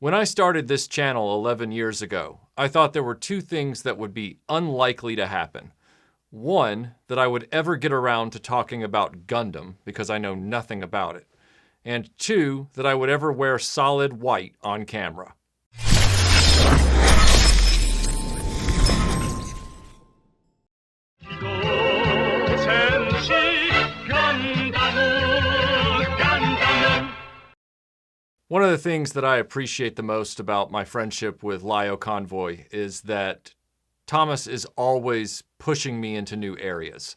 When I started this channel 11 years ago, I thought there were two things that would be unlikely to happen. One, that I would ever get around to talking about Gundam, because I know nothing about it. And two, that I would ever wear solid white on camera. One of the things that I appreciate the most about my friendship with Lio Convoy is that Thomas is always pushing me into new areas,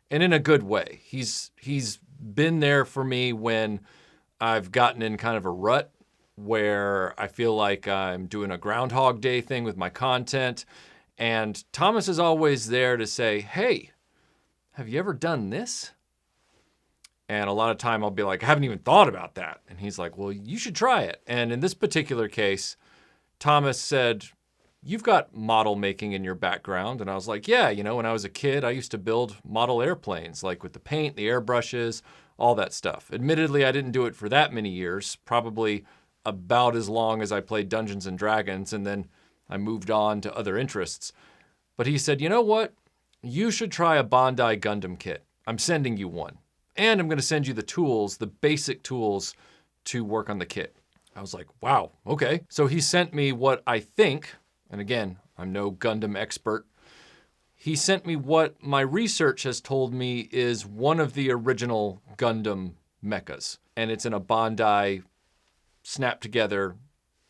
and in a good way. He's been there for me when I've gotten in kind of a rut where I feel like I'm doing a Groundhog Day thing with my content, and Thomas is always there to say, hey, have you ever done this? And a lot of time I'll be like, I haven't even thought about that. And he's like, well, you should try it. And in this particular case, Thomas said, you've got model making in your background. And I was like, yeah, you know, when I was a kid, I used to build model airplanes, like with the paint, the airbrushes, all that stuff. Admittedly, I didn't do it for that many years, probably about as long as I played Dungeons and Dragons, and then I moved on to other interests. But he said, you know what? You should try a Bandai Gundam kit. I'm sending you one. And I'm going to send you the tools, the basic tools to work on the kit. I was like, wow, okay. So he sent me what I think, and again, I'm no Gundam expert, he sent me what my research has told me is one of the original Gundam mechas. And it's in a Bandai snap together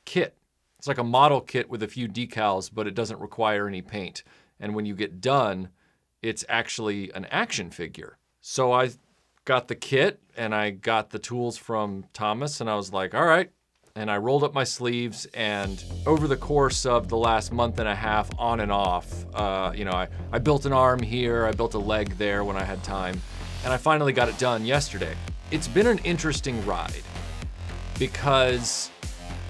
kit. It's like a model kit with a few decals, but it doesn't require any paint. And when you get done, it's actually an action figure. So I got the kit and I got the tools from Thomas, and I was like, all right. And I rolled up my sleeves, and over the course of the last month and a half, on and off, I built an arm here, I built a leg there when I had time, and I finally got it done yesterday. It's been an interesting ride because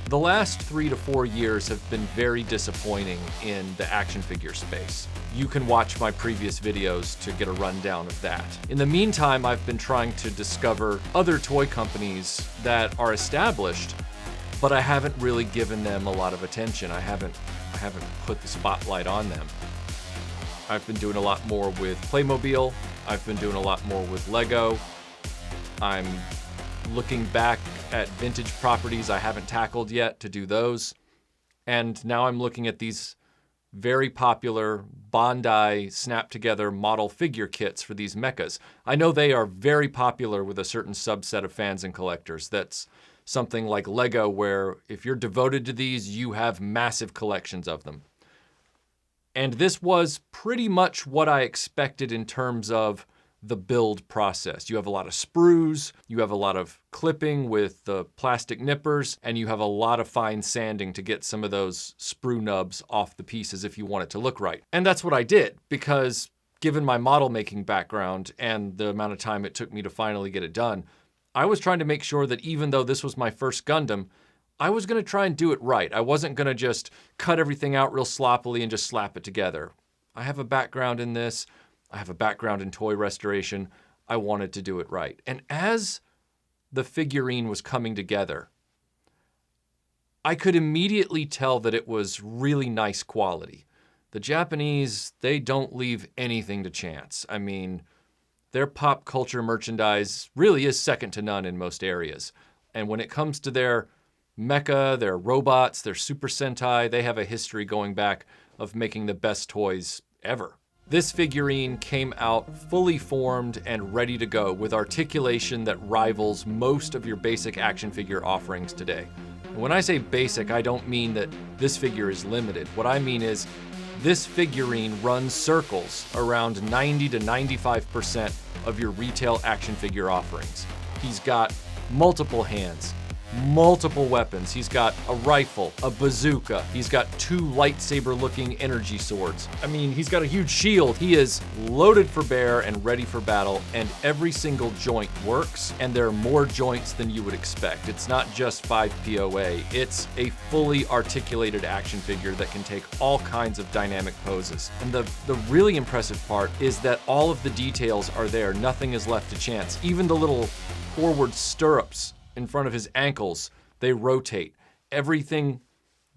the last 3 to 4 years have been very disappointing in the action figure space. You can watch my previous videos to get a rundown of that. In the meantime, I've been trying to discover other toy companies that are established, but I haven't really given them a lot of attention. I haven't put the spotlight on them. I've been doing a lot more with Playmobil. I've been doing a lot more with Lego. I'm looking back at vintage properties I haven't tackled yet to do those. And now I'm looking at these very popular Bandai snap-together model figure kits for these mechas. I know they are very popular with a certain subset of fans and collectors. That's something like Lego, where if you're devoted to these, you have massive collections of them. And this was pretty much what I expected in terms of the build process. You have a lot of sprues, you have a lot of clipping with the plastic nippers, and you have a lot of fine sanding to get some of those sprue nubs off the pieces if you want it to look right. And that's what I did, because given my model making background and the amount of time it took me to finally get it done, I was trying to make sure that even though this was my first Gundam, I was going to try and do it right. I wasn't going to just cut everything out real sloppily and just slap it together. I have a background in this. I have a background in toy restoration. I wanted to do it right. And as the figurine was coming together, I could immediately tell that it was really nice quality. The Japanese, they don't leave anything to chance. I mean, their pop culture merchandise really is second to none in most areas. And when it comes to their mecha, their robots, their Super Sentai, they have a history going back of making the best toys ever. This figurine came out fully formed and ready to go with articulation that rivals most of your basic action figure offerings today. And when I say basic, I don't mean that this figure is limited. What I mean is this figurine runs circles around 90 to 95% of your retail action figure offerings. He's got multiple hands, multiple weapons. He's got a rifle, a bazooka. He's got 2 lightsaber-looking energy swords. I mean, he's got a huge shield. He is loaded for bear and ready for battle, and every single joint works, and there are more joints than you would expect. It's not just 5 POA. It's a fully articulated action figure that can take all kinds of dynamic poses. And the really impressive part is that all of the details are there. Nothing is left to chance. Even the little forward stirrups in front of his ankles, they rotate. everything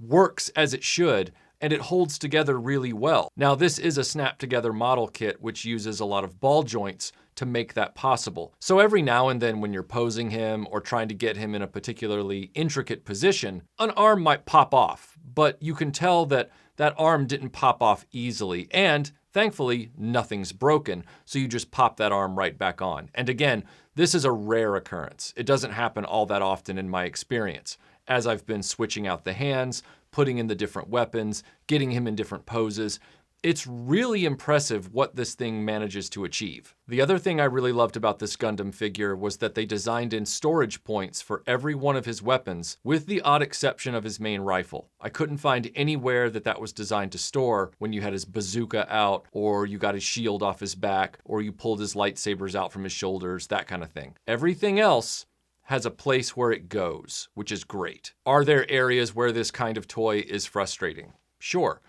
works as it should, and it holds together really well. Now, this is a snap-together model kit, which uses a lot of ball joints to make that possible. So every now and then when you're posing him or trying to get him in a particularly intricate position, an arm might pop off, but you can tell that that arm didn't pop off easily, and thankfully, nothing's broken, so you just pop that arm right back on. And again, this is a rare occurrence. It doesn't happen all that often in my experience, as I've been switching out the hands, putting in the different weapons, getting him in different poses. It's really impressive what this thing manages to achieve. The other thing I really loved about this Gundam figure was that they designed in storage points for every one of his weapons, with the odd exception of his main rifle. I couldn't find anywhere that was designed to store when you had his bazooka out, or you got his shield off his back, or you pulled his lightsabers out from his shoulders, that kind of thing. Everything else has a place where it goes, which is great. Are there areas where this kind of toy is frustrating? Sure.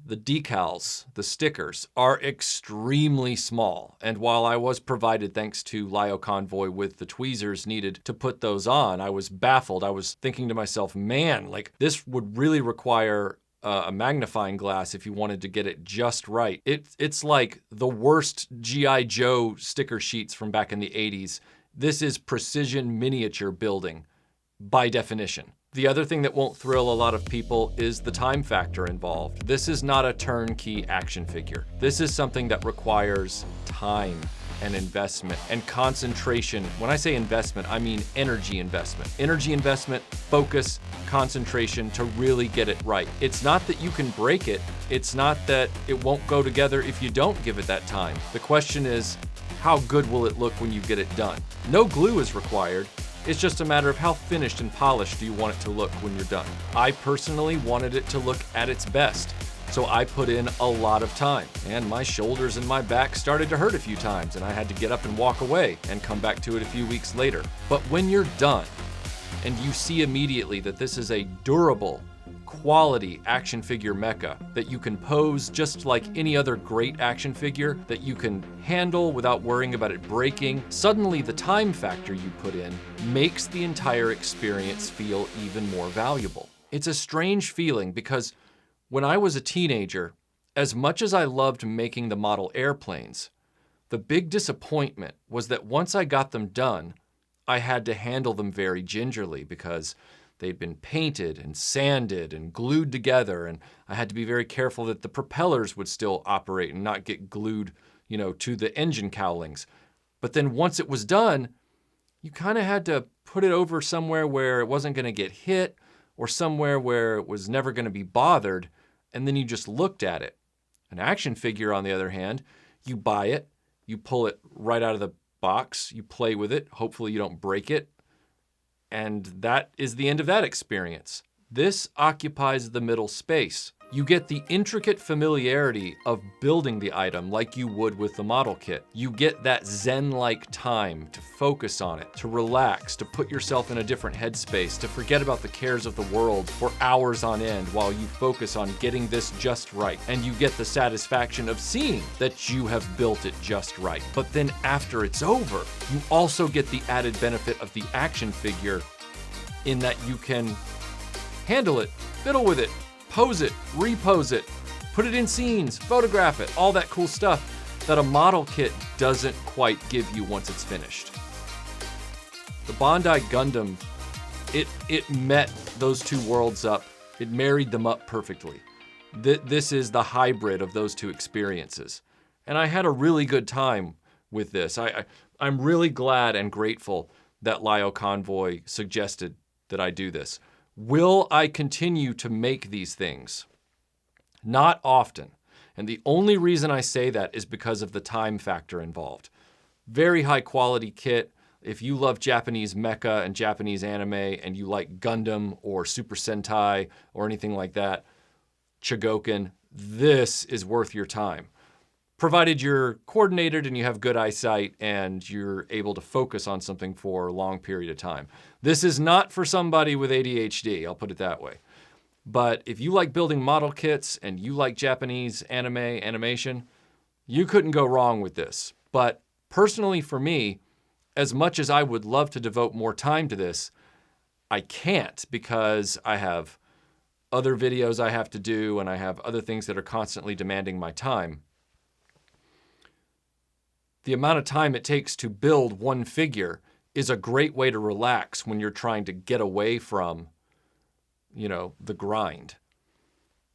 The decals, the stickers, are extremely small, and while I was provided, thanks to Lio Convoy, with the tweezers needed to put those on, I was baffled. I was thinking to myself, man, like, this would really require a magnifying glass if you wanted to get it just right. It's like the worst G.I. Joe sticker sheets from back in the 80s. This is precision miniature building, by definition. The other thing that won't thrill a lot of people is the time factor involved. This is not a turnkey action figure. This is something that requires time and investment and concentration. When I say investment, I mean energy investment. Energy investment, focus, concentration to really get it right. It's not that you can break it. It's not that it won't go together if you don't give it that time. The question is, how good will it look when you get it done? No glue is required. It's just a matter of how finished and polished do you want it to look when you're done. I personally wanted it to look at its best, so I put in a lot of time, and my shoulders and my back started to hurt a few times, and I had to get up and walk away and come back to it a few weeks later. But when you're done, and you see immediately that this is a durable, quality action figure mecha that you can pose just like any other great action figure, that you can handle without worrying about it breaking, suddenly the time factor you put in makes the entire experience feel even more valuable. It's a strange feeling because when I was a teenager, as much as I loved making the model airplanes, the big disappointment was that once I got them done, I had to handle them very gingerly because they'd been painted and sanded and glued together, and I had to be very careful that the propellers would still operate and not get glued, to the engine cowlings. But then once it was done, you kind of had to put it over somewhere where it wasn't going to get hit or somewhere where it was never going to be bothered, and then you just looked at it. An action figure, on the other hand, you buy it, you pull it right out of the box, you play with it, hopefully you don't break it, and that is the end of that experience. This occupies the middle space. You get the intricate familiarity of building the item like you would with the model kit. You get that zen-like time to focus on it, to relax, to put yourself in a different headspace, to forget about the cares of the world for hours on end while you focus on getting this just right. And you get the satisfaction of seeing that you have built it just right. But then after it's over, you also get the added benefit of the action figure in that you can handle it, fiddle with it, pose it, repose it, put it in scenes, photograph it, all that cool stuff that a model kit doesn't quite give you once it's finished. The Bandai Gundam, it met those two worlds up. It married them up perfectly. This is the hybrid of those two experiences. And I had a really good time with this. I'm really glad and grateful that Lio Convoy suggested that I do this. Will I continue to make these things? Not often. And the only reason I say that is because of the time factor involved. Very high quality kit. If you love Japanese mecha and Japanese anime and you like Gundam or Super Sentai or anything like that, Chogokin, this is worth your time. Provided you're coordinated and you have good eyesight and you're able to focus on something for a long period of time. This is not for somebody with ADHD, I'll put it that way. But if you like building model kits and you like Japanese animation, you couldn't go wrong with this. But personally for me, as much as I would love to devote more time to this, I can't because I have other videos I have to do and I have other things that are constantly demanding my time. The amount of time it takes to build one figure is a great way to relax when you're trying to get away from, the grind.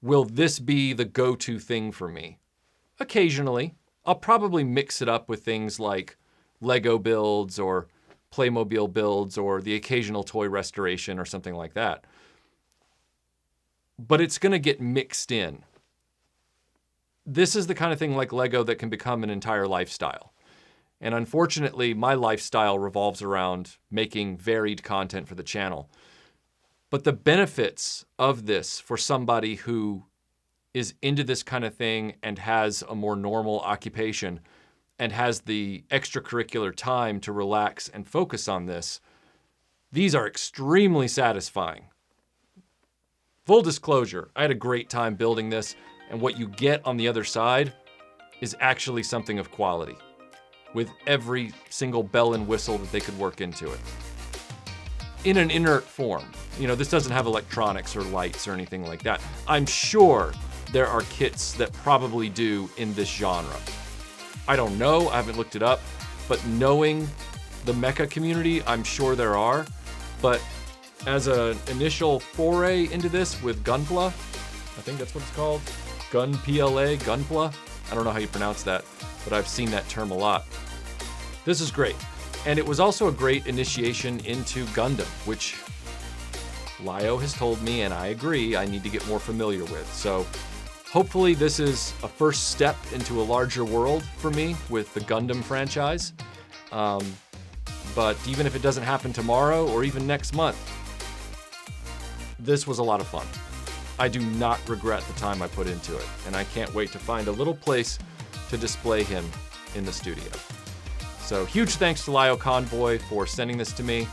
Will this be the go-to thing for me? Occasionally. I'll probably mix it up with things like Lego builds or Playmobil builds or the occasional toy restoration or something like that. But it's going to get mixed in. This is the kind of thing like Lego that can become an entire lifestyle. And unfortunately, my lifestyle revolves around making varied content for the channel. But the benefits of this for somebody who is into this kind of thing and has a more normal occupation and has the extracurricular time to relax and focus on this, these are extremely satisfying. Full disclosure, I had a great time building this, and what you get on the other side is actually something of quality, with every single bell and whistle that they could work into it. In an inert form. This doesn't have electronics or lights or anything like that. I'm sure there are kits that probably do in this genre. I don't know, I haven't looked it up, but knowing the mecha community, I'm sure there are. But as an initial foray into this with Gunpla, I think that's what it's called, Gunpla, I don't know how you pronounce that, but I've seen that term a lot. This is great. And it was also a great initiation into Gundam, which Lio has told me, and I agree, I need to get more familiar with. So hopefully this is a first step into a larger world for me with the Gundam franchise. But even if it doesn't happen tomorrow or even next month, this was a lot of fun. I do not regret the time I put into it, and I can't wait to find a little place to display him in the studio. So huge thanks to Lio Convoy for sending this to me,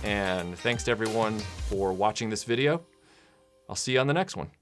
and thanks to everyone for watching this video. I'll see you on the next one.